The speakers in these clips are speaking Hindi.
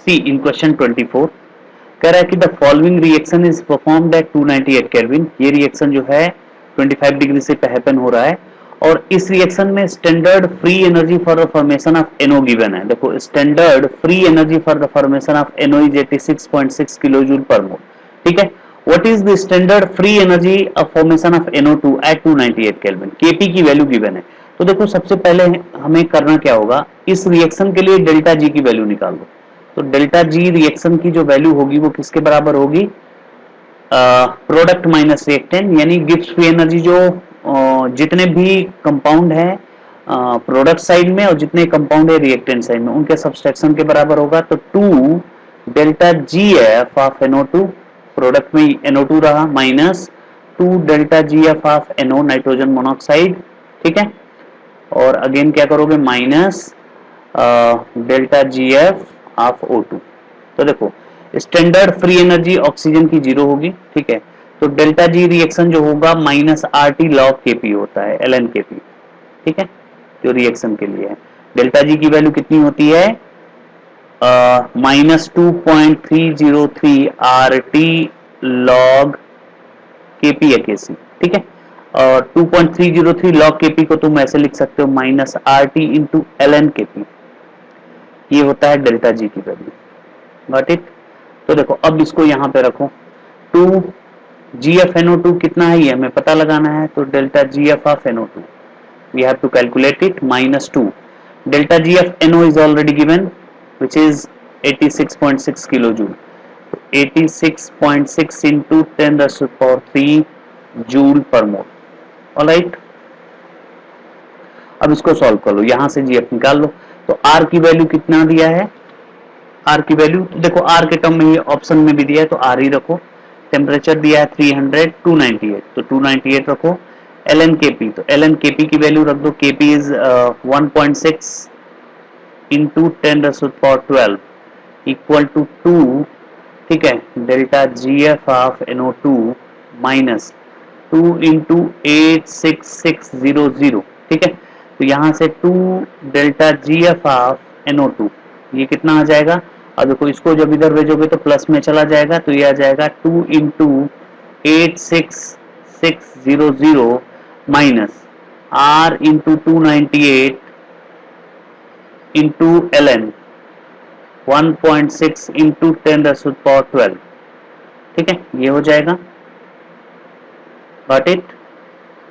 सी इन क्वेश्चन 24 कह रहा है कि the following reaction is performed eight 298 kelvin. ये रिएक्शन जो है 25 डिग्री से हैपन हो रहा है और इस रिएक्शन में standard free energy for the formation of NO given है। देखो standard free energy for the formation of NO is 86.6 kilo joule per mole. ठीक है, what is the standard free energy of formation of NO2 at 298 kelvin. Kp की वैल्यू गिवन है। तो देखो सबसे पहले हमें करना क्या होगा, इस रिएक्शन के लिए डेल्टा जी की वैल्यू निकाल दो। तो डेल्टा जी रिएक्शन की जो वैल्यू होगी वो किसके बराबर होगी, प्रोडक्ट माइनस रिएक्टेंट, यानी गिब्स फ्री एनर्जी जो जितने भी कंपाउंड है प्रोडक्ट साइड में और जितने कंपाउंड है रिएक्टेंट साइड में उनके सब्सट्रैक्शन के बराबर होगा। तो 2 delta GF of NO2, product में NO2 रहा, minus 2 delta GF of NO nitrogen monoxide. ठीक है, और अगेन क्या करोगे, minus delta GF of O2। तो देखो स्टैंडर्ड फ्री एनर्जी ऑक्सीजन की 0 होगी। ठीक है, तो डेल्टा जी रिएक्शन जो होगा माइनस RT log Kp होता है, ln Kp। ठीक है, जो रिएक्शन के लिए है डेल्टा जी की वैल्यू कितनी होती है, minus 2.303 RT log Kp AKC। ठीक है, और 2.303 log Kp को तुम ऐसे लिख सकते हो minus RT into ln Kp। ये होता है डेल्टा जी की वैल्यू। Got it. तो देखो अब इसको यहां पे रखो, 2 GFNO2 कितना है ये हमें पता लगाना है। तो delta GF of NO2 we have to calculate it, minus 2 delta GF NO is already given which is 86.6 kilo joule. तो 86.6 इंटू 10⁻³ जूल पर मोल। ऑलराइट, अब इसको सॉल्व कर लो, यहां से GF निकाल लो। तो R की वैल्यू कितना दिया है, R की वैल्यू देखो R के टर्म में ये ऑप्शन में भी दिया है तो R ही रखो। टेम्परेचर दिया है 300, 298 तो 298 रखो। ln Kp, तो ln Kp की वैल्यू रख दो, Kp is 1.6 into 10⁻12 equal to 2। ठीक है, delta GF of NO2 minus 2 into 86600। ठीक है, तो यहां से 2 डेल्टा GF ऑफ NO2 ये कितना आ जाएगा। अब देखो इसको जब इधर भेजोगे तो प्लस में चला जाएगा, तो ये आ जाएगा 2 into 86600 minus R into 298 into ln 1.6 into 10⁻12। ठीक है, ये हो जाएगा। Got it.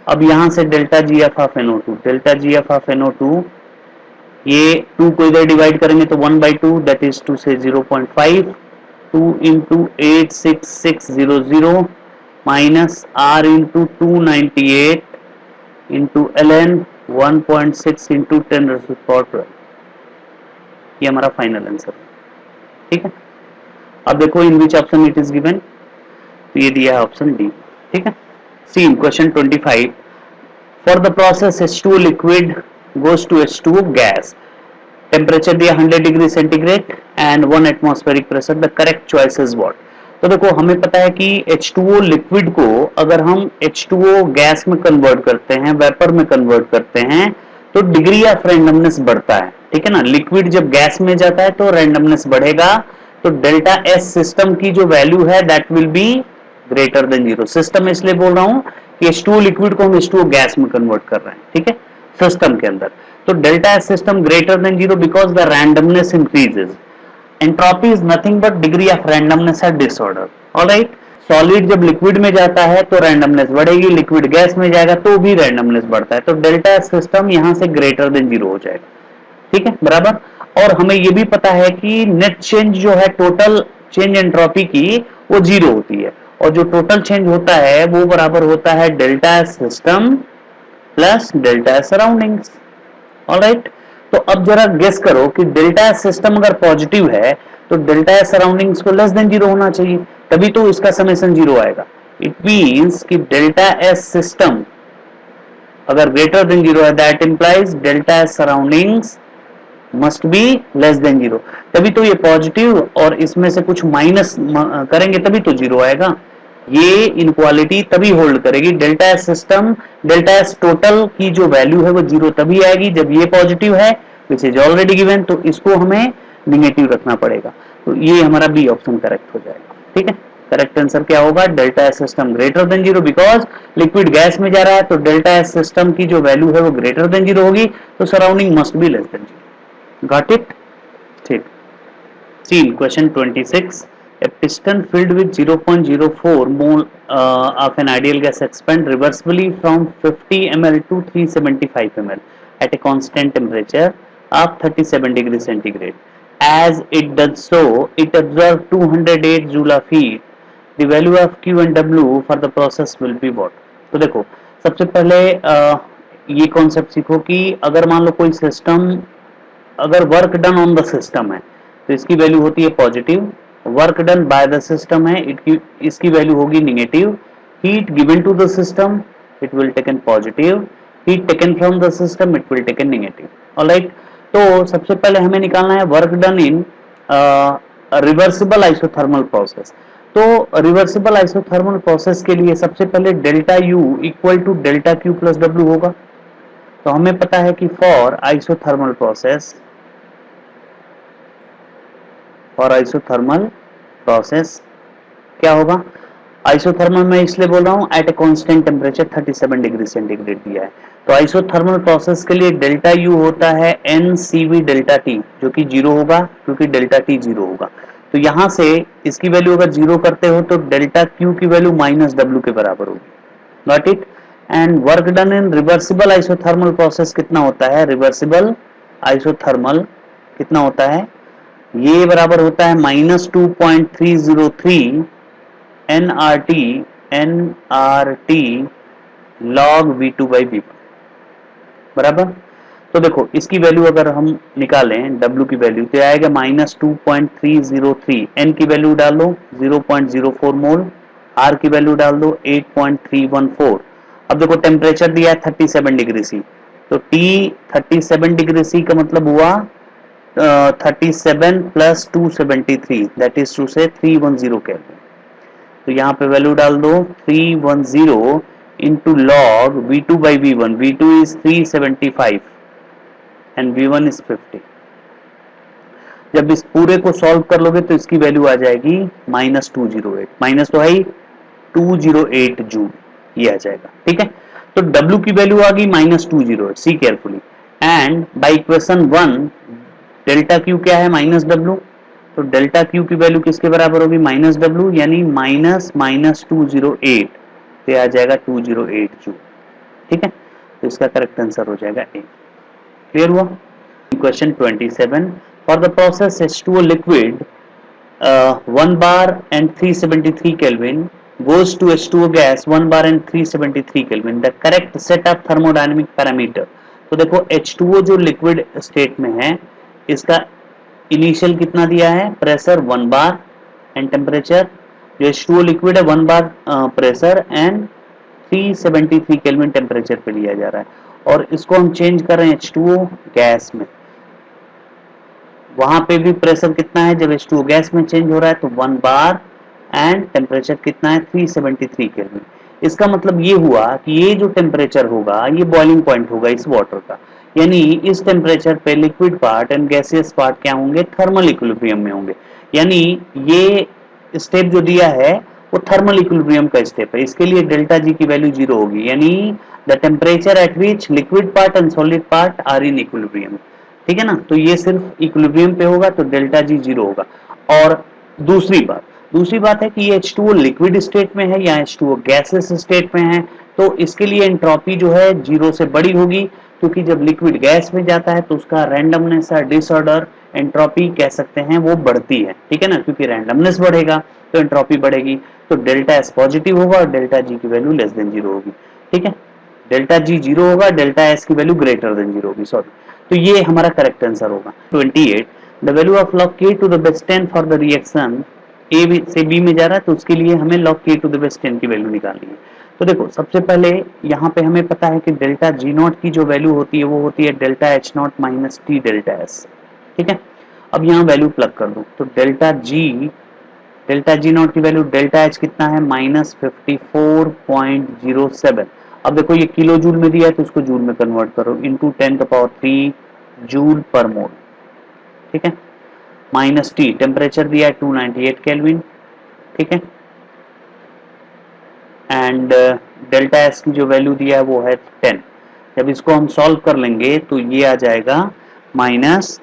अब यहां से delta GF of NO2, delta GF of NO2 ये 2 को इधर डिवाइड करेंगे तो 1/2 दैट इज 2 से 0.5, 2 into 86600 minus R into 298 into ln 1.6 into 10⁻12। ये हमारा फाइनल आंसर। ठीक है, अब देखो in which option it is given, तो ये दिया है ऑप्शन डी। ठीक है, see in question 25 for the process H2O liquid goes to H2O gas, temperature दिया 100 degree centigrade and 1 atmospheric pressure, the correct choice is what. तो देखो हमें पता है कि H2O लिक्विड को अगर हम H2O गैस में कन्वर्ट करते हैं, वेपर में कन्वर्ट करते हैं, तो डिग्री ऑफ रैंडमनेस बढ़ता है। ठीक है ना, लिक्विड जब गैस में जाता है तो रैंडमनेस बढ़ेगा। तो डेल्टा S सिस्टम की जो वैल्यू है that will be greater than 0। System इसलिए बोल रहा हूं कि H2O लिक्विड को हम H2O गैस में कन्वर्ट कर रहे हैं। ठीक है, सिस्टम के अंदर। तो delta S system greater than 0 because the randomness increases. Entropy is nothing but degree of randomness at disorder. Alright, solid जब लिक्विड में जाता है तो रैंडमनेस बढ़ेगी, लिक्विड गैस में जाएगा तो भी रैंडमनेस बढ़ता है। तो डेल्टा S सिस्टम यहां से ग्रेटर देन 0 हो जाएगा। ठीक है, बराबर। और हमें यह भी पता है कि नेट चेंज जो है, टोटल चेंज एंट्रोपी की, वो 0 होती है, और जो टोटल चेंज होता है वो बराबर होता है delta S system plus delta S surroundings. Alright, तो अब जरा गेस करो कि डेल्टा S सिस्टम अगर पॉजिटिव है तो डेल्टा S सराउंडिंग्स को लेस देन 0 होना चाहिए, तभी तो इसका समेशन 0 आएगा। इट मींस कि डेल्टा S सिस्टम अगर ग्रेटर देन 0 है that implies delta S surroundings must be less than 0, तभी तो ये पॉजिटिव और इसमें से कुछ माइनस करेंगे तभी तो 0 आएगा। ये इनक्वालिटी तभी होल्ड करेगी। Delta S system, delta S total की जो वैल्यू है वो 0 तभी आएगी जब ये पॉजिटिव है, विच इज ऑलरेडी गिवन। तो इसको हमें निगेटिव रखना पड़ेगा। तो ये हमारा बी ऑप्शन करेक्ट हो जाएगा। ठीक है, करेक्ट आंसर क्या होगा, delta S system greater than zero, because liquid gas में जा रहा है तो डेल्टा एस सिस्टम की जो वैल्यू है वो ग्रेटर देन जीरो होगी, तो surrounding must be less than zero. Got it? ठीक। सी question 26, a piston filled with 0.04 mole of an ideal gas expand reversibly from 50 ml to 375 ml at a constant temperature of 37 degrees centigrade. As it does so, it absorbs 208 joule of heat. The value of Q and W for the process will be what? तो देखो, सबसे पहले ये कॉन्सेप्ट सीखो कि अगर मान लो कोई सिस्टम, अगर work done on the system है तो इसकी वैल्यू होती है positive, work done by the system है इसकी वैल्यू होगी negative, heat given to the system it will taken positive, heat taken from the system it will taken negative. Alright, तो सबसे पहले हमें निकालना है work done in reversible isothermal process. तो रिवर्सिबल आइसोथर्मल प्रोसेस के लिए सबसे पहले delta U equal to delta Q plus W होगा। तो हमें पता है कि फॉर आइसोथर्मल प्रोसेस, और आइसोथर्मल प्रोसेस क्या होगा, आइसोथर्मल मैं इसलिए बोल रहा हूं at a constant temperature 37 degree centigrade दिया है। तो आइसोथर्मल प्रोसेस के लिए डेल्टा यू होता है N C V delta T, जो कि जीरो होगा क्योंकि डेल्टा टी जीरो होगा। तो यहां से इसकी वैल्यू अगर जीरो करते हो तो डेल्टा क्यू की वैल्यू माइनस डब्ल्यू के बराबर होगी। Got it? And work done in reversible isothermal process कितना होता है, रिवर्सिबल आइसोथर्मल कितना होता है, ये बराबर होता है -2.303 nRT log V2 by V1 बराबर। तो देखो इसकी वैल्यू अगर हम निकालें W की वैल्यू तो आएगा -2.303, N की वैल्यू डाल दो 0.04 मोल, R की वैल्यू डाल दो 8.314। अब देखो टेम्परेचर दिया है 37 डिग्री सी, तो T 37 डिग्री सी का मतलब हुआ 37 प्लस 273 दैट इज टू से 310 केल्विन। तो यहाँ पे वैल्यू डाल दो 310 into log V2 by V1, V2 is 375 and V1 is 50। जब इस पूरे को सॉल्व कर लोगे तो इसकी वैल्यू आ जाएगी -208, माइनस तो है 208 जूल, ये आ जाएगा। ठीक है, तो W की वैल्यू आ गई -208, see carefully, and by equation 1 delta Q क्या है -W, तो डेल्टा क्यू की वैल्यू किसके बराबर होगी -W, यानी -208, तो आ जाएगा 208 जूल। ठीक है, तो इसका करेक्ट आंसर हो जाएगा ए। क्लियर हुआ? Question 27, for the process H2O liquid 1 bar and 373 kelvin goes to H2O gas 1 bar and 373 kelvin, the correct set of thermodynamic parameter. तो देखो H2O जो लिक्विड स्टेट में है इसका इनिशियल कितना दिया है, प्रेशर 1 बार एंड टेम्परेचर, जो H2O लिक्विड है 1 बार प्रेशर एंड 373 केल्विन टेम्परेचर पे लिया जा रहा है, और इसको हम चेंज कर रहे हैं H2O गैस में। वहां पे भी प्रेशर कितना है, जब H2O गैस में चेंज हो रहा है तो 1 बार एंड टेम्परेचर कितना है 373 केल्विन। इसका मतलब ये हुआ कि ये जो टेम्परेचर होगा ये बॉइलिंग पॉइंट होगा इस वाटर का, यानी इस टेम्परेचर पे liquid part and gaseous part क्या होंगे, थर्मल इक्विलिब्रियम में होंगे। यानी ये स्टेप जो दिया है वो थर्मल इक्विलिब्रियम का स्टेप है, इसके लिए डेल्टा जी की वैल्यू 0 होगी, यानी the temperature at which liquid part and solid part are in equilibrium. ठीक है ना, तो ये सिर्फ इक्विलिब्रियम पे होगा तो डेल्टा जी 0 होगा। और दूसरी बात है कि ये H2O लिक्विड स्टेट में है या H2O गैसेस स्टेट में है, तो इसके लिए एंट्रोपी जो है 0 से बड़ी होगी, क्योंकि जब लिक्विड गैस में जाता है तो उसका रैंडमनेस या डिसऑर्डर एंट्रोपी कह सकते हैं वो बढ़ती है। ठीक है ना, क्योंकि रैंडमनेस बढ़ेगा तो एंट्रोपी बढ़ेगी, तो डेल्टा एस पॉजिटिव होगा और डेल्टा जी की वैल्यू लेस देन 0 होगी। ठीक है, डेल्टा जी 0 होगा, डेल्टा एस की वैल्यू ग्रेटर देन 0 होगी, सॉरी। तो ये हमारा करेक्ट आंसर होगा। 28, the value of log K to the base 10 for the reaction A से बी में जा रहा है, तो उसके लिए हमें log K to the base 10 की वैल्यू निकालनी है। तो देखो सबसे पहले यहाँ पे हमें पता है कि डेल्टा जी नॉट की जो वैल्यू होती है वो होती है delta H not minus T delta S. ठीक है, अब यहाँ वैल्यू प्लग कर दो, तो डेल्टा जी नॉट की वैल्यू डेल्टा एच कितना है -54.07। अब देखो ये किलो जूल में दिया है तो इसको जूल में कन्वर्ट करो, इंटू 10⁻³ जूल पर मोल। ठीक है, माइनस टी, टेम्परेचर दिया है 298 केल्विन, ठीक है, एंड डेल्टा एस की जो वैल्यू दिया है वो है 10। जब इसको हम सॉल्व कर लेंगे तो ये आ जाएगा माइनस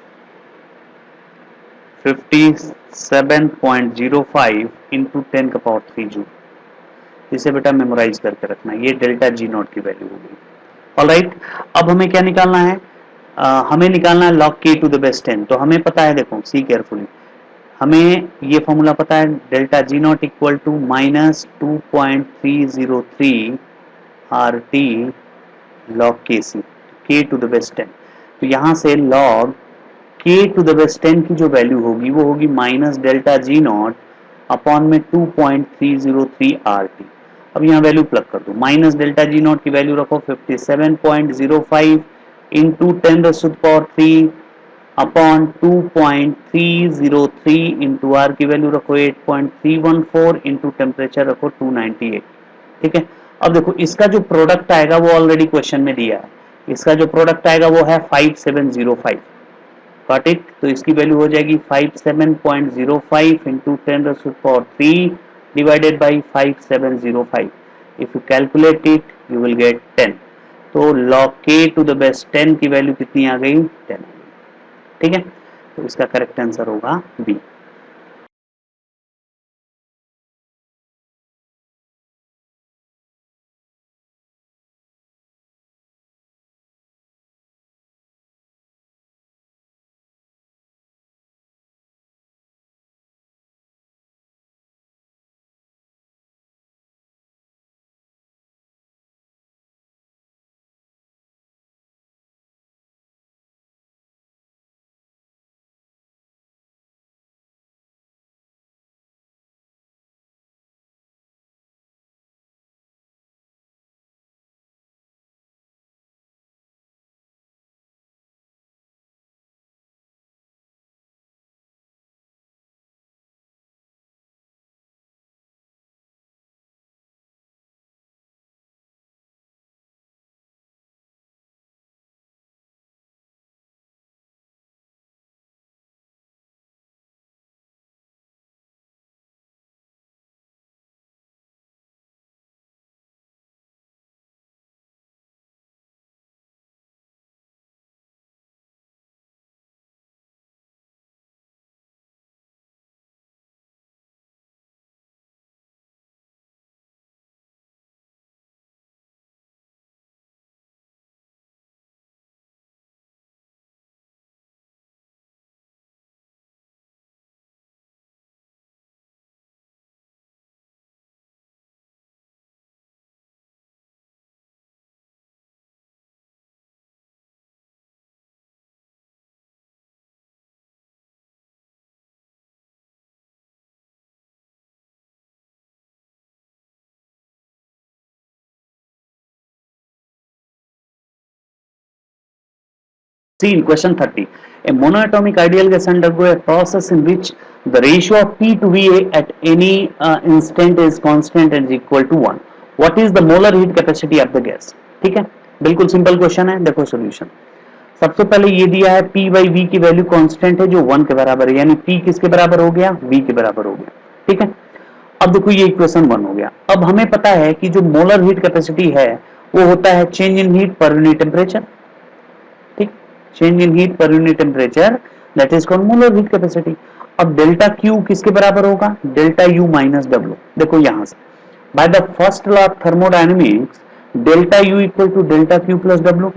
57.05 इंटू 10 का पावर 3 जूल। इसे बेटा मेमोराइज करके रखना, ये डेल्टा जी नॉट की वैल्यू होगी। ऑलराइट, अब हमें क्या निकालना है? हमें निकालना है log k to the base 10। तो हमें पता है, देखो सी केयरफुली, हमें ये फॉर्मूला पता है, delta G not equal to minus 2.303 R T log K C, के टू द बेस 10। तो यहाँ से लॉग के टू द बेस 10 की जो वैल्यू होगी वो होगी minus delta G not upon में 2.303 आर टी। अब यहाँ वैल्यू प्लग कर दो, माइनस डेल्टा जी नॉट की वैल्यू रखो 57.05 इंटू 10⁻³ अपॉन 2.303 इंटू आर की वैल्यू रखो 8.314 इंटू टेम्परेचर रखो 298, ठीक है। अब देखो इसका जो प्रोडक्ट आएगा वो ऑलरेडी क्वेश्चन में दिया है, इसका जो प्रोडक्ट आएगा वो है 5705, गॉट इट। तो इसकी वैल्यू हो जाएगी 57.05 into 10⁻³ divided by 5705। If you calculate it you will get 10। तो log k to the base 10 की वैल्यू कितनी आ गई? 10, ठीक है। तो इसका करेक्ट आंसर होगा B. See in question 30, a monoatomic ideal gas undergo a process in which the ratio of P to VA at any instant is constant and is equal to 1. What is the molar heat capacity of the gas? ठीक है, बिल्कुल सिंपल क्वेश्चन है। देखो सॉल्यूशन, सबसे पहले ये दिया है P बाई V की वैल्यू कांस्टेंट है जो 1 के बराबर है, यानी P किसके बराबर हो गया? V के बराबर हो गया, ठीक है। अब देखो ये इक्वेशन 1 हो गया। अब हमें पता है कि जो मोलर हीट कैपेसिटी है वो होता है change in heat per unit temperature, change in heat per unit temperature, that is called molar heat capacity. अब डेल्टा क्यू किसके बराबर होगा? Delta U minus W. देखो यहां से by the first law of thermodynamics delta U equal to delta Q plus W,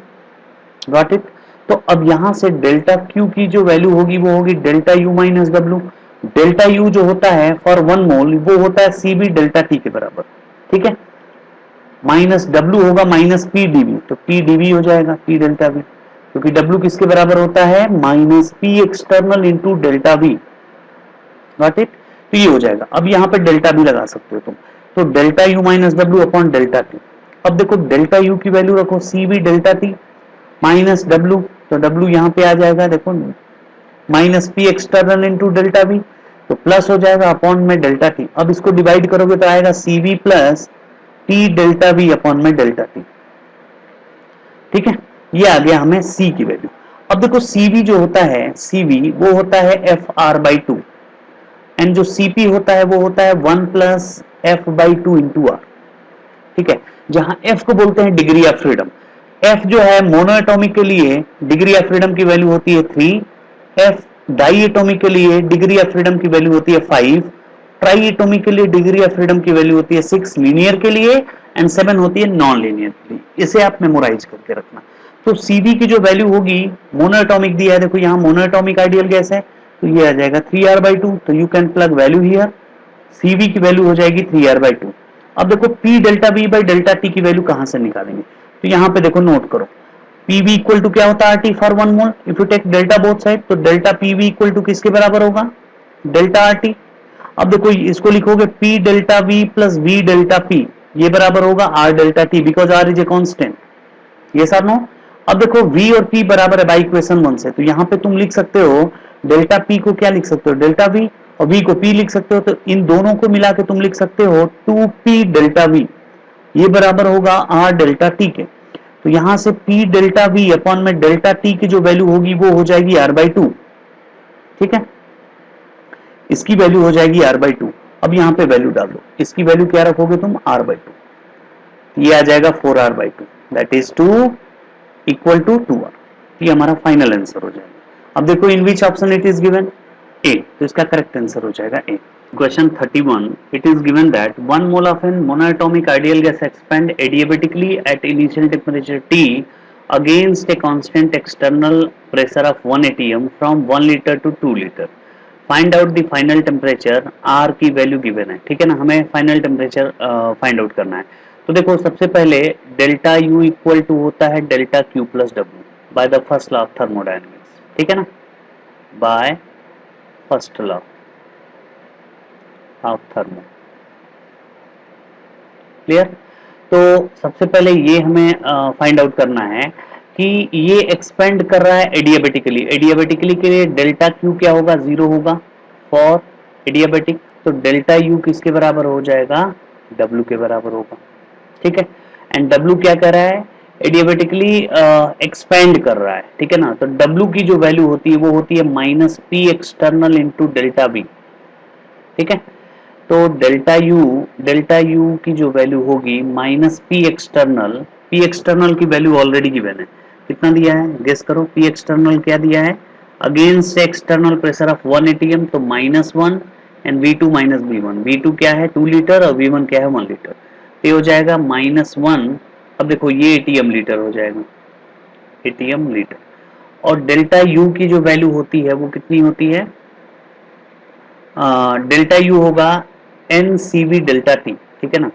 got it. तो अब यहां से डेल्टा क्यू की जो वैल्यू होगी वो होगी delta U minus W. Delta U जो होता है फॉर 1 मोल वो होता है सीबी डेल्टा टी के बराबर, ठीक है। माइनस डब्ल्यू होगा माइनस पी डीवी, तो पी डीवी हो जाएगा पी डेल्टा वी, क्योंकि W किसके बराबर होता है? Minus P external into delta we, got it. तो ये हो जाएगा। अब यहाँ पे डेल्टा भी लगा सकते हो तुम, तो delta U minus W upon delta T. अब देखो डेल्टा यू की वैल्यू रखो C V delta T minus W, तो डब्ल्यू यहाँ पे आ जाएगा, देखो minus P external into delta V, तो प्लस हो जाएगा अपॉन में डेल्टा टी। अब इसको डिवाइड करोगे तो आएगा C V plus T delta V upon में डेल्टा टी, ठीक है। ये आ गया हमें C की वैल्यू। अब देखो CV जो होता है, CV वो होता है FR/2 एंड जो CP होता है वो होता है 1 प्लस F/2 इंटू R। ठीक है, जहां F को बोलते हैं डिग्री ऑफ फ्रीडम। F जो है मोनोएटॉमिक के लिए डिग्री ऑफ फ्रीडम की वैल्यू होती है 3, F डाई एटॉमिक के लिए डिग्री ऑफ फ्रीडम की वैल्यू होती है 5, ट्राई एटॉमिक के लिए डिग्री ऑफ फ्रीडम की वैल्यू होती है 6 लीनियर के लिए, एंड 7 होती है नॉन लीनियर के लिए। इसे आप मेमोराइज करके रखना। तो CV की जो वैल्यू होगी, मोनोएटॉमिक दिया है, देखो यहाँ मोनोएटॉमिक आइडियल गैस है तो ये आ जाएगा 3R/2, तो you can plug value here, CV की वैल्यू हो जाएगी 3R/2। अब देखो P delta V by delta T की वैल्यू कहां से निकालेंगे, तो यहाँ पे देखो नोट करो, PV इक्वल टू क्या होता है RT for 1 mole, if you take delta both side, तो डेल्टा PV इक्वल टू किसके बराबर होगा, डेल्टा RT। अब देखो इसको लिखोगे P delta V plus V delta P, ये बराबर होगा R delta T, because R is a constant. ये सर नो। अब देखो V और P बराबर है बाई इक्वेशन 1 से, तो यहाँ पे तुम लिख सकते हो डेल्टा P को क्या लिख सकते हो, डेल्टा V, और V को P लिख सकते हो, तो इन दोनों को मिला के तुम लिख सकते हो 2P डेल्टा V, ये बराबर होगा R डेल्टा T के। तो यहां से P डेल्टा V अपॉन में डेल्टा T की जो वैल्यू होगी वो हो जाएगी R/2। ठीक है, इसकी वैल्यू हो जाएगी R/2। अब यहाँ पे वैल्यू डाल दो, इसकी वैल्यू क्या रखोगे तुम, R/2, ये आ जाएगा 4R/2, that is 2 equal to 2R। ये हमारा फाइनल आंसर हो जाएगा। अब देखो in which option it is given, A, तो इसका करेक्ट आंसर हो जाएगा A. Question 31, it is given that 1 mole of an monoatomic ideal gas expand adiabatically at initial temperature T against a constant external pressure of 1 atm from 1 liter to 2 liter. Find out the final temperature, R की वैल्यू गिवन है। ठीक है ना, हमें फाइनल टेम्परेचर फाइंड आउट करना है। तो देखो सबसे पहले डेल्टा U इक्वल टू होता है delta Q plus W bye the first law of thermodynamics. ठीक है ना, by first law of thermo, clear. तो सबसे पहले ये हमें फाइंड आउट करना है कि ये एक्सपेंड कर रहा है एडियाबेटिकली। एडियाबेटिकली के लिए डेल्टा क्यू क्या होगा, 0 होगा फॉर एडियाबेटिक, तो डेल्टा यू किसके बराबर हो जाएगा, डब्ल्यू के बराबर होगा। ठीक है, एंड डब्ल्यू क्या कर रहा है, एडियाबेटिकली एक्सपेंड कर रहा है। ठीक है ना, तो डब्ल्यू की जो वैल्यू होती है वो होती है minus P external into delta B. ठीक है, तो डेल्टा यू की जो वैल्यू होगी माइनस पी एक्सटर्नल की वैल्यू ऑलरेडी गिवन है, कितना दिया है गेस करो, पी एक्सटर्नल क्या दिया है, against external pressure of 1 ATM, तो -1 and V2 minus V1, V2 क्या है 2 लीटर और V1 क्या है 1 लीटर, तो ये हो जाएगा -1। अब देखो ये एटीएम लीटर हो जाएगा, एटीएम लीटर, और डेल्टा यू की जो वैल्यू होती है वो कितनी होती है, डेल्टा यू होगा N C V delta T. ठीक है ना,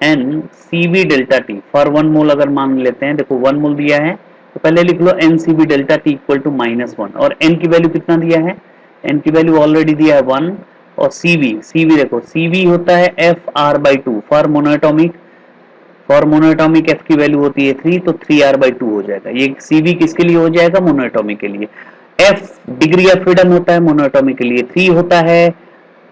N C V delta T for 1 mole अगर मान लेते हैं, देखो 1 मोल दिया है तो पहले लिख लो N C V delta T equal to -1, और एन की वैल्यू कितना दिया है, एन की वैल्यू ऑलरेडी दिया है 1, और सीवी देखो सीवी होता है FR/2 फॉर मोनोएटॉमिक, एफ की वैल्यू होती है 3, तो 3R/2 हो जाएगा। ये सीवी किसके लिए हो जाएगा, मोनोएटॉमिक के लिए। एफ डिग्री ऑफ फ्रीडम होता है मोनोएटॉमिक के लिए 3 होता है।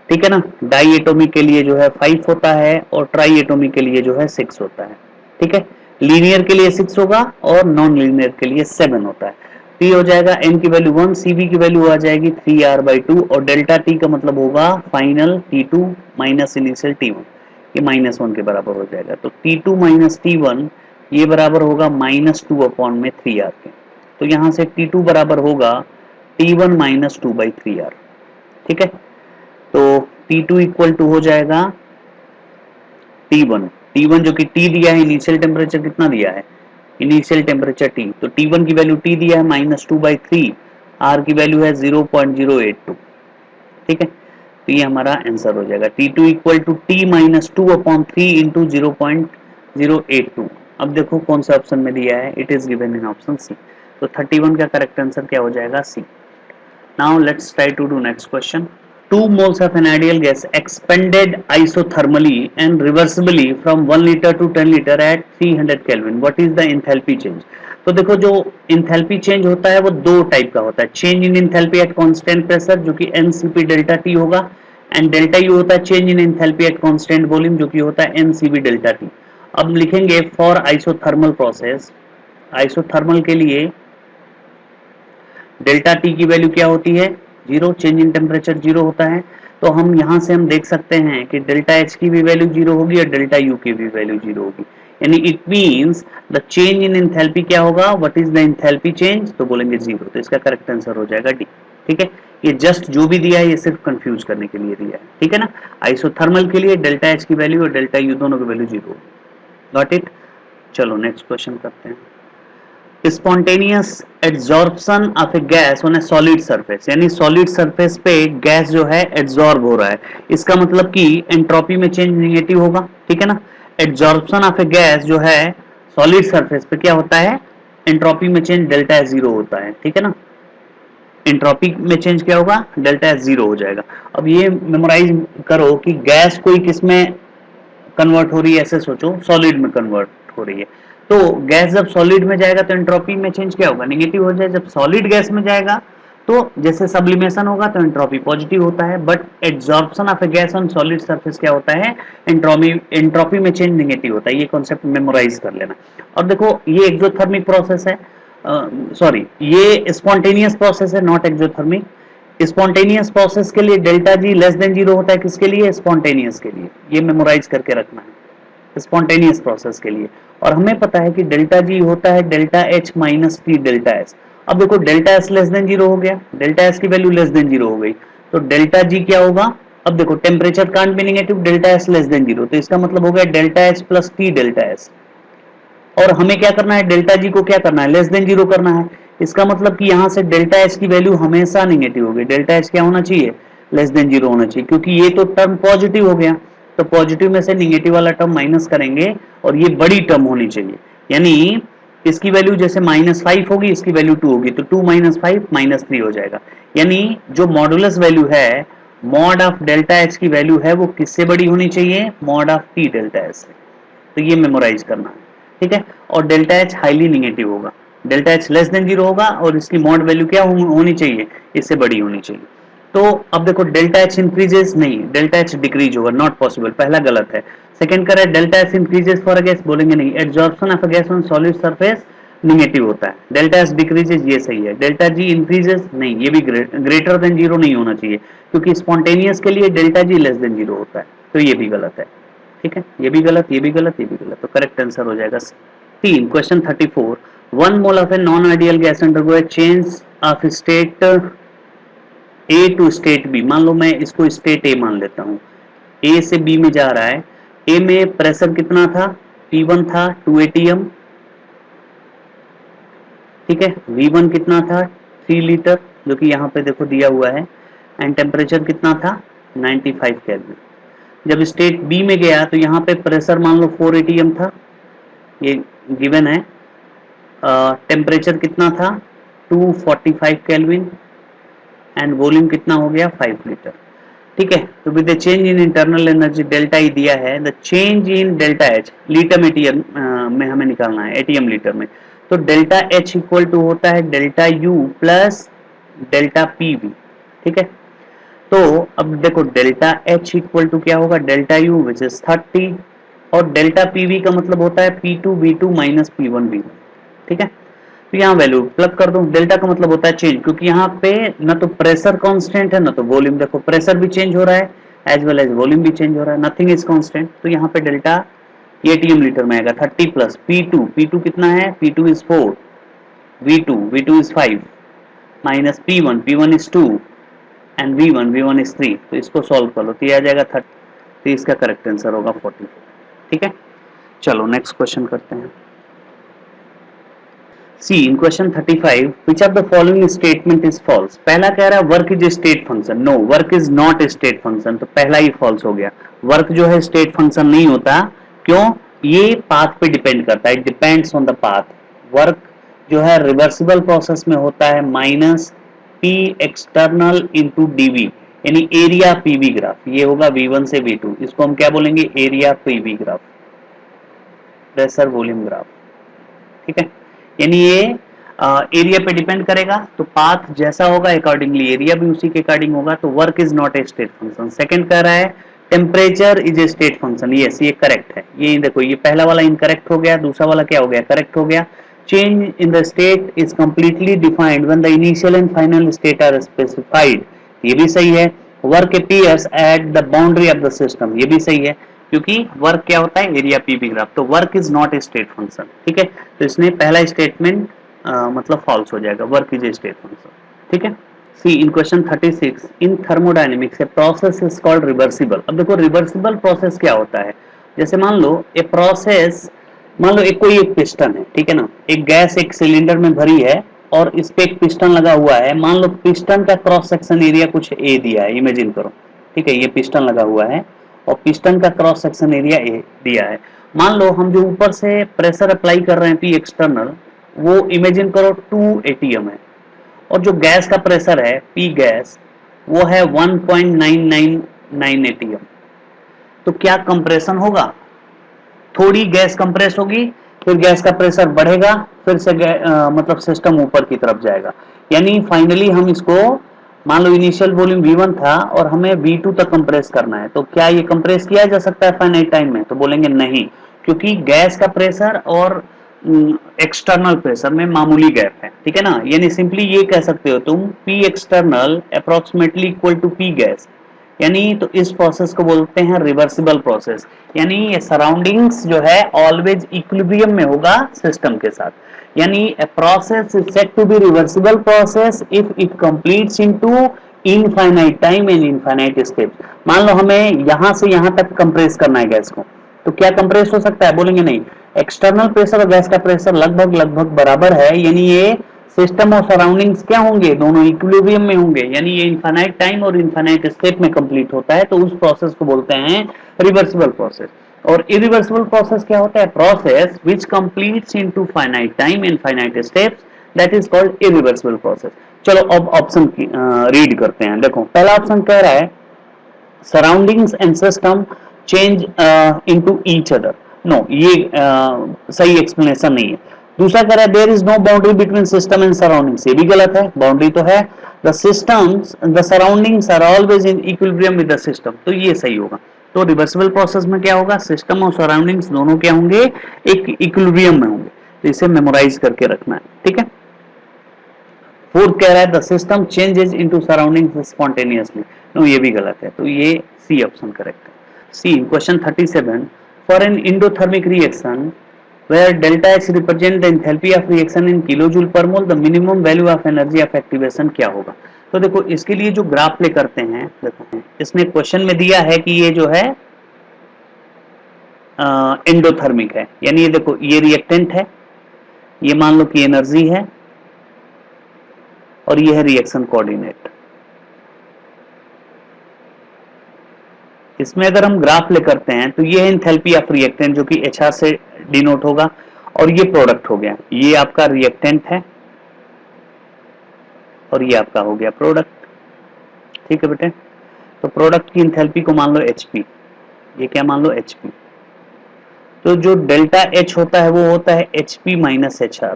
ठीक है ना, डाई एटॉमिक के लिए जो है 5 होता है, और ट्राई एटॉमिक के लिए जो है 6 होता है। ठीक है, लीनियर के लिए 6 होगा और नॉन लीनियर के लिए 7 होता है। तो ये हो जाएगा एन की वैल्यू 1, सीवी की वैल्यू आ जाएगी 3R/2, और डेल्टा टी का मतलब होगा final T2 minus initial T1, ये -1 के बराबर हो जाएगा। तो T2 माइनस T1 ये बराबर होगा -2 अपॉन में 3R के, तो यहाँ से T2 बराबर होगा T1 माइनस 2/3R। ठीक है, तो T2 इक्वल टू हो जाएगा T1 जो कि T दिया है, इनिशियल टेम्परेचर कितना दिया है, इनिशियल टेम्परेचर T, तो T1 की वैल्यू T दिया है -2/3, R की वैल्यू है 0.082। ठीक है, तो ये हमारा आंसर हो जाएगा T2 equal to T minus 2/3 into 0.082। अब देखो कौन सा ऑप्शन में दिया है, it is given in option C, तो 31 का करेक्ट आंसर क्या हो जाएगा, C. Now let's try to do next question. 2 moles of an ideal gas expanded isothermally and reversibly from 1 liter to 10 liter at 300 Kelvin. What is the enthalpy change? तो देखो जो इंथैल्पी चेंज होता है वो दो टाइप का होता है, चेंज इन इंथैल्पी एट कांस्टेंट प्रेशर जो कि एनसीपी डेल्टा टी होगा, एंड डेल्टा यू होता है चेंज इन इंथैल्पी एट कांस्टेंट वॉल्यूम जो कि होता है एनसीबी डेल्टा टी। अब लिखेंगे फॉर आइसोथर्मल प्रोसेस, आइसोथर्मल के लिए डेल्टा टी की वैल्यू क्या होती है, zero, change in temperature zero होता है। तो हम यहाँ से हम देख सकते हैं कि डेल्टा एच की भी वैल्यू जीरो होगी और डेल्टा यू की भी वैल्यू जीरो होगी, यानी it means the change in enthalpy क्या होगा, what is the enthalpy change, तो बोलेंगे जीरो। तो इसका करेक्ट आंसर हो जाएगा डी। ठीक है, ये जस्ट जो भी दिया है ये सिर्फ कंफ्यूज करने के लिए दिया है, ठीक है ना। आइसोथर्मल के लिए डेल्टा एच की वैल्यू और डेल्टा यू दोनों की वैल्यू जीरो होगी। Got it. चलो नेक्स्ट क्वेश्चन करते हैं। Spontaneous adsorption of A gas on A solid surface, यानी सॉलिड सरफेस पे गैस जो है एड्सॉर्ब हो रहा है, इसका मतलब कि एंट्रोपी में चेंज नेगेटिव होगा, ठीक है ना। एड्सॉर्प्शन ऑफ ए गैस जो है सॉलिड सरफेस पे क्या होता है, एंट्रोपी में चेंज डेल्टा एच जीरो होता है, ठीक है ना। एंट्रोपी में चेंज क्या होगा, डेल्टा एच जीरो हो जाएगा। अब ये मेमोराइज करो कि गैस कोई किस में कन्वर्ट हो रही है, ऐसे सोचो सॉलिड में कन्वर्ट हो रही है। तो गैस जब सॉलिड में जाएगा तो एंट्रोपी में चेंज क्या होगा, नेगेटिव हो जाए। जब सॉलिड गैस में जाएगा तो जैसे सब्लिमेशन होगा तो एंट्रोपी पॉजिटिव होता है, but absorption of A gas on solid surface क्या होता है, एंट्रोपी में चेंज नेगेटिव होता है। ये कॉन्सेप्ट मेमोराइज कर लेना। और देखो ये एक्सोथर्मिक प्रोसेस है, सॉरी ये स्पॉन्टेनियस प्रोसेस है, नॉट एक्सोथर्मिक। स्पॉन्टेनियस प्रोसेस के लिए delta G less than zero होता है, किसके लिए, स्पॉन्टेनियस के लिए। ये मेमोराइज करके रखना है स्पॉन्टेनियस प्रोसेस के लिए। और हमें पता है कि डेल्टा जी होता है delta H minus T delta S. अब देखो delta S less than zero हो गया, डेल्टा एस की वैल्यू लेस देन जीरो हो गई, तो डेल्टा जी क्या होगा। अब देखो temperature can't be negative, delta S less than zero, तो इसका मतलब हो गया delta H plus T delta S. और हमें क्या करना है, डेल्टा जी को क्या करना है, लेस देन जीरो करना है। इसका मतलब कि यहां से डेल्टा एच की वैल्यू हमेशा नेगेटिव होगी, डेल्टा एच क्या होना चाहिए, लेस देन जीरो होना चाहिए, क्योंकि ये तो टर्म पॉजिटिव हो गया। तो पॉजिटिव में से नेगेटिव वाला टर्म माइनस करेंगे और ये बड़ी टर्म होनी चाहिए, यानी इसकी वैल्यू जैसे -5 होगी, इसकी वैल्यू 2 होगी, तो 2 - 5 -3 हो जाएगा। यानी जो मॉडुलस वैल्यू है, मॉड ऑफ डेल्टा एच की वैल्यू है, वो किससे बड़ी होनी चाहिए, mod of T delta H से। तो ये मेमोराइज करना है, ठीक है। और डेल्टा एच हाईली नेगेटिव होगा, delta H less than zero होगा और इसकी मॉड वैल्यू क्या होनी चाहिए, इससे बड़ी होनी चाहिए। तो अब देखो डेल्टा एच इंक्रीजेस, नहीं डेल्टा एच डिक्रीज होगा, नॉट पॉसिबल, पहला गलत है। सेकंड कर रहा है delta H increases for a gas, बोलेंगे नहीं। Absorption of a gas on solid surface negative होता है, डेल्टा एच डिक्रीजेस, ये सही है। डेल्टा जी इंक्रीजेस, नहीं, ये भी ग्रेटर देन जीरो नहीं होना चाहिए, क्योंकि स्पॉन्टेनियस के लिए delta G less than zero होता है, तो ये भी गलत है, ठीक है। ये भी गलत, ये भी गलत, ये भी गलत, तो करेक्ट आंसर हो जाएगा 3। Question 34, 1 mole of a non ideal gas undergo a change of state A to state B. मान लो मैं इसको स्टेट ए मान लेता हूं, ए से बी में जा रहा है। ए में प्रेशर कितना था, P1 था 2 atm, ठीक है। V1 कितना था 3 लीटर, जो कि यहाँ पे देखो दिया हुआ है, एंड टेम्परेचर कितना था 95 केल्विन। जब स्टेट बी में गया तो यहाँ पे प्रेशर मान लो 4 atm था, ये गिवन है। टेम्परेचर कितना था 245 केल्विन एंड वॉल्यूम कितना हो गया 5 लीटर, ठीक है। तो with the change in internal energy delta E दिया है, the change in delta H litre में एटीएम में हमें निकालना है, एटीएम लीटर में। तो डेल्टा एच इक्वल टू होता है delta U plus delta P V, ठीक है। तो अब देखो डेल्टा एच इक्वल टू क्या होगा, डेल्टा यू विच इज 30 और डेल्टा पी वी का मतलब होता है P2 V2 minus P1 V1, ठीक है। तो यहाँ वैल्यू प्लग कर दूं, डेल्टा का मतलब होता है चेंज, क्योंकि यहाँ पे ना तो प्रेशर कांस्टेंट है ना तो वॉल्यूम। देखो प्रेशर भी चेंज हो रहा है एज वेल एज वॉल्यूम भी चेंज हो रहा है, नथिंग इज कांस्टेंट। तो यहाँ पे डेल्टा एटीएम लीटर में आएगा 30 प्लस P2 कितना है, P2 is 4, V2 is 5 minus P1 is 2 and V1 is 3। तो इसको सॉल्व कर लो तो ये आ जाएगा 30, तो इसका करेक्ट आंसर होगा 44, ठीक है। चलो नेक्स्ट क्वेश्चन करते हैं। सी in question 35, which of the following statement is false? पहला कह रहा है work is state function, no work is not state function, तो पहला ही फॉल्स हो गया। वर्क जो है स्टेट फंक्शन नहीं होता, क्यों, ये पाथ पे डिपेंड करता है, it depends on the path. Work जो है रिवर्सिबल प्रोसेस में होता है minus P external into dV, यानी एरिया पीवी ग्राफ, ये होगा V1 से V2, इसको हम क्या बोलेंगे, area PV graph, pressure volume graph, ठीक है। यानी ये एरिया पे डिपेंड करेगा, तो पाथ जैसा होगा अकॉर्डिंगली एरिया भी उसी के अकॉर्डिंग होगा। तो work is not a state function. Second कह रहा है temperature is a state function, yes ये करेक्ट है। ये देखो ये पहला वाला इनकरेक्ट हो गया, दूसरा वाला क्या हो गया, करेक्ट हो गया। change in the state is completely defined when the initial and final state are specified. ये भी सही है. Work appears at the boundary of the system. ये भी सही है क्योंकि वर्क क्या होता है, एरिया पीवी ग्राफ. तो work is not a state function. ठीक है, तो इसने पहला स्टेटमेंट मतलब फॉल्स हो जाएगा. Work is a state function. ठीक है. See in question 36 in thermodynamics a process is called reversible. अब देखो रिवर्सिबल प्रोसेस क्या होता है. जैसे मान लो ए प्रोसेस, मान लो एक कोई एक पिस्टन है. ठीक है ना, एक गैस एक सिलेंडर में भरी है और इस पे एक पिस्टन लगा हुआ है. मान लो पिस्टन का क्रॉस सेक्शन एरिया कुछ ए दिया है, इमेजिन करो. ठीक है, ये पिस्टन लगा हुआ है और पिस्टन का क्रॉस सेक्शन एरिया ए दिया है. मान लो हम जो ऊपर से प्रेशर अप्लाई कर रहे हैं पी एक्सटर्नल, वो इमेजिन करो 2 atm है और जो गैस का प्रेशर है पी गैस वो है 1.999 atm. तो क्या कंप्रेशन होगा, थोड़ी गैस कंप्रेस होगी, फिर गैस का प्रेशर बढ़ेगा, फिर से मतलब सिस्टम ऊपर की तरफ जाएगा. यानी फाइनली हम इसको, मान लो इनिशियल वॉल्यूम V1 था और हमें V2 तक कंप्रेस करना है. तो क्या ये कंप्रेस किया जा सकता है फाइनाइट टाइम में? तो बोलेंगे नहीं, क्योंकि गैस का प्रेशर और एक्सटर्नल प्रेशर में मामूली गैप है. ठीक है ना, यानी सिंपली ये कह सकते हो तुम P external approximately equal to P gas. यानी तो इस प्रोसेस को बोलते हैं रिवर्सिबल प्रोसेस. यानी ये सराउंडिंग्स जो है ऑलवेज इक्विलिब्रियम में होगा सिस्टम के साथ. यानी a process is said to be reversible process if it completes into infinite time and infinite steps. मान लो हमें यहां से यहां तक कंप्रेस करना है गैस को, तो क्या कंप्रेस हो सकता है? बोलेंगे नहीं. एक्सटर्नल प्रेशर और गैस का प्रेशर लगभग बराबर है, यानी ये सिस्टम और सराउंडिंग्स क्या होंगे, दोनों इक्विलिब्रियम में होंगे. यानी ये इनफाइनाइट टाइम और इनफाइनाइट स्टेप में कंप्लीट होता है. तो उस प्रोसेस को बोलते हैं रिवर्सिबल प्रोसेस. और इरिवर्सिबल प्रोसेस क्या होता है? Process which completes into finite time and finite steps, that is called irreversible process. चलो अब ऑप्शन रीड करते हैं. देखो पहला ऑप्शन कह रहा है surroundings and system change into each other. No, ये सही एक्सप्लेनेशन नहीं है. दूसरा कह रहा है there is no boundary between system and surroundings. ये भी गलत है, बाउंड्री तो है. The systems the surroundings are always in equilibrium with the system. तो ये सही होगा. तो रिवर्सिबल प्रोसेस में क्या होगा, सिस्टम और सराउंडिंग्स दोनों क्या होंगे, एक इक्विलिब्रियम में होंगे. तो इसे मेमोराइज करके रखना है. ठीक है. फोर्थ कह रहा है the system changes into surroundings spontaneously. No, ये भी गलत है. तो ये सी ऑप्शन करेक्ट है. See question 37 for an endothermic reaction where delta H represent the enthalpy of reaction in kilojoule per mole, the minimum value of energy of activation क्या होगा. तो देखो इसके लिए जो ग्राफ प्ले करते हैं, देखो इसमें क्वेश्चन में दिया है कि ये जो है एंडोथर्मिक है. यानी ये देखो ये रिएक्टेंट है, ये मान लो कि एनर्जी है और ये है रिएक्शन कोऑर्डिनेट. इसमें अगर हम ग्राफ प्ले करते हैं तो ये है एंथैल्पी ऑफ रिएक्टेंट जो कि HR से डिनोट होगा और ये प्रोडक्ट हो गया. ये आपका रिएक्टेंट है और ये आपका हो गया प्रोडक्ट. ठीक है बेटे. तो प्रोडक्ट की एंथैल्पी को मान लो HP, ये क्या मान लो HP. तो जो डेल्टा H होता है वो होता है HP माइनस HR.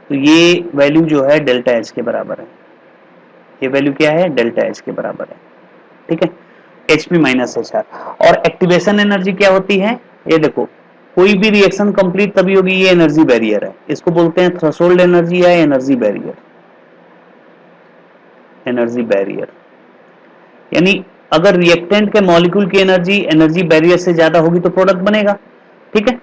तो ये वैल्यू जो है डेल्टा H के बराबर है. ये वैल्यू क्या है, डेल्टा H के बराबर है. ठीक है, HP माइनस HR. और एक्टिवेशन एनर्जी क्या होती है, ये देखो कोई भी रिएक्शन कंप्लीट तभी होगी, ये एनर्जी बैरियर है. इसको बोलते हैं थ्रेशोल्ड एनर्जी या एनर्जी बैरियर. एनर्जी बैरियर यानी अगर रिएक्टेंट के मॉलिक्यूल की एनर्जी बैरियर से ज्यादा होगी तो प्रोडक्ट बनेगा. ठीक है.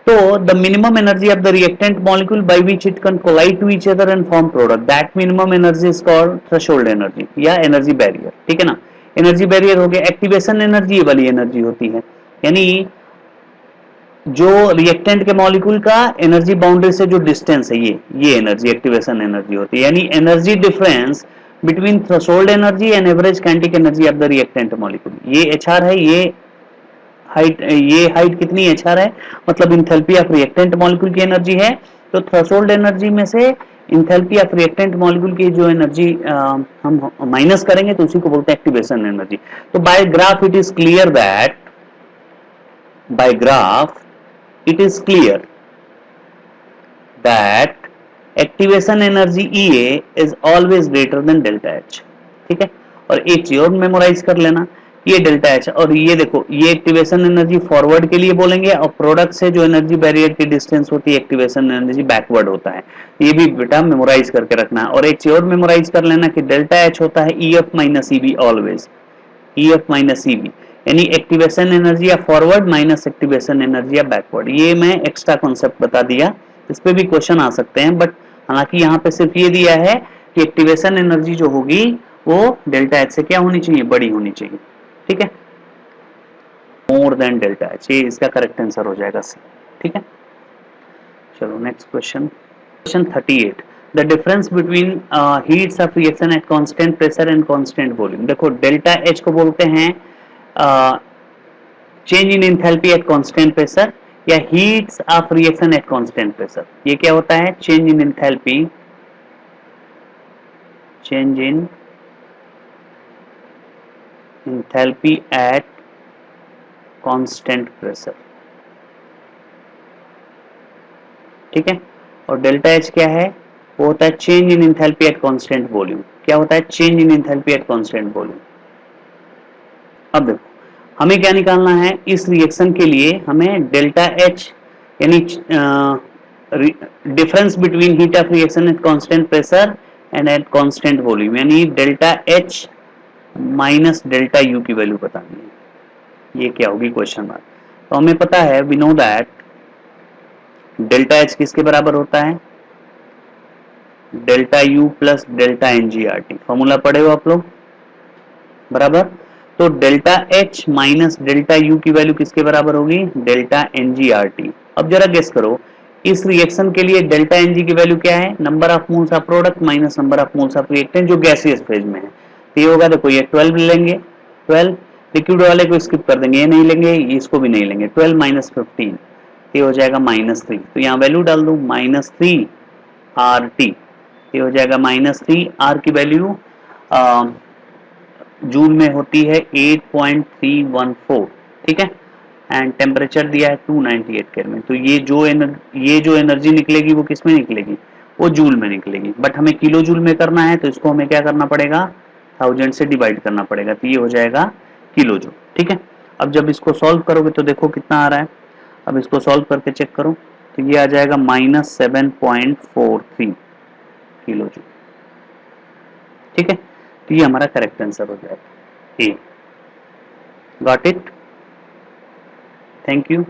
तो the minimum energy of the reactant molecule by which it can collide to each other and form product, that minimum energy is called threshold energy या एनर्जी बैरियर. ठीक है ना. एनर्जी बैरियर हो गया. एक्टिवेशन एनर्जी वाली एनर्जी होती है, यानी जो रिएक्टेंट के मॉलिक्यूल का एनर्जी बाउंड्री से जो डिस्टेंस है, ये एनर्जी एक्टिवेशन एनर्जी होती है. यानी energy difference between threshold energy and average kinetic energy of the reactant molecule. ये HR है, ये हाइट कितनी HR है, मतलब एंथैल्पी ऑफ रिएक्टेंट मॉलिक्यूल की एनर्जी है. तो थ्रेशोल्ड एनर्जी में से एंथैल्पी ऑफ रिएक्टेंट मॉलिक्यूल की जो एनर्जी हम माइनस करेंगे तो उसी को बोलते हैं एक्टिवेशन एनर्जी. तो by graph it is clear that activation energy EA is always greater than delta H. ठीक है. और एक चीज और मेमोराइज कर लेना ये डेल्टा एच। और ये देखो, ये एक्टिवेशन एनर्जी फॉरवर्ड के लिए बोलेंगे, और प्रोडक्ट से जो एनर्जी बैरियर की डिस्टेंस होती है एक्टिवेशन एनर्जी बैकवर्ड होता है। ये भी बेटा मेमोराइज करके रखना है। और एक चीज और मेमोराइज कर लेना कि डेल्टा एच होता है E F minus E B always, E F minus E B, यानी एक्टिवेशन एनर्जी या फॉरवर्ड माइनस एक्टिवेशन एनर्जी या बैकवर्ड। ये मैं एक्स्ट्रा कॉन्सेप्ट बता दिया, इस पे भी क्वेश्चन आ सकते हैं, बट हालांकि यहाँ पे सिर्फ ये दिया है कि एक्टिवेशन एनर्जी जो होगी वो डेल्टा एच से क्या होनी चाहिए, बड़ी होनी चाहिए। ठीक है, मोर देन डेल्टा एच, ये इसका करेक्ट आंसर हो जाएगा सी। ठीक है, चलो next question, question 38, the difference between heats of reaction at constant pressure and constant volume. देखो डेल्टा एच को बोलते हैं change in enthalpy at constant pressure, या heats of reaction at constant pressure. ये क्या होता है, change in enthalpy, change in enthalpy at constant pressure. ठीक है, और डेल्टा एच क्या है, वो होता है change in enthalpy at constant volume. क्या होता है, change in enthalpy at constant volume. अब देखो हमें क्या निकालना है, इस रिएक्शन के लिए हमें डेल्टा एच यानी difference between heat of reaction at constant pressure and at constant volume, यानी delta H minus delta U की वैल्यू बतानी है। ये क्या होगी, क्वेश्चन मार्क। तो हमें पता है, we know that delta H किसके बराबर होता है, delta U plus delta N G R T. Formula पढ़े हो आप लोग, बराबर। तो delta H minus delta U की वैल्यू किसके बराबर होगी, delta N G R T. अब जरा गेस करो, इस रिएक्शन के लिए डेल्टा एन जी की वैल्यू क्या है, number of moles of product minus number of moles of reactant जो गैसियस फेज में है। तो ये होगा, देखो ये 12 लेंगे, 12 लिक्विड वाले को स्किप कर देंगे, ये नहीं लेंगे, इसको भी नहीं लेंगे, 12 माइनस 15, ये हो जाएगा -3। तो यहाँ वैल्यू डाल दो -3 आर टी, ये हो जाएगा -3 आर की वैल्यू जूल में होती है 8.314। ठीक है, एंड टेम्परेचर दिया है 298 केल्विन। तो ये जो एनर्जी निकलेगी वो किस में निकलेगी, वो जूल में निकलेगी। बट हमें किलो जूल में करना है, तो इसको हमें क्या करना पड़ेगा, 1000 से डिवाइड करना पड़ेगा, तो ये हो जाएगा किलो जूल। ठीक है, अब जब इसको सॉल्व करोगे तो देखो कितना आ रहा है। अब इसको सॉल्व करके चेक करो, तो ये आ जाएगा -7.43 किलो जूल। ठीक है, तो ये हमारा करेक्ट आंसर हो जाएगा A. Got it, thank you.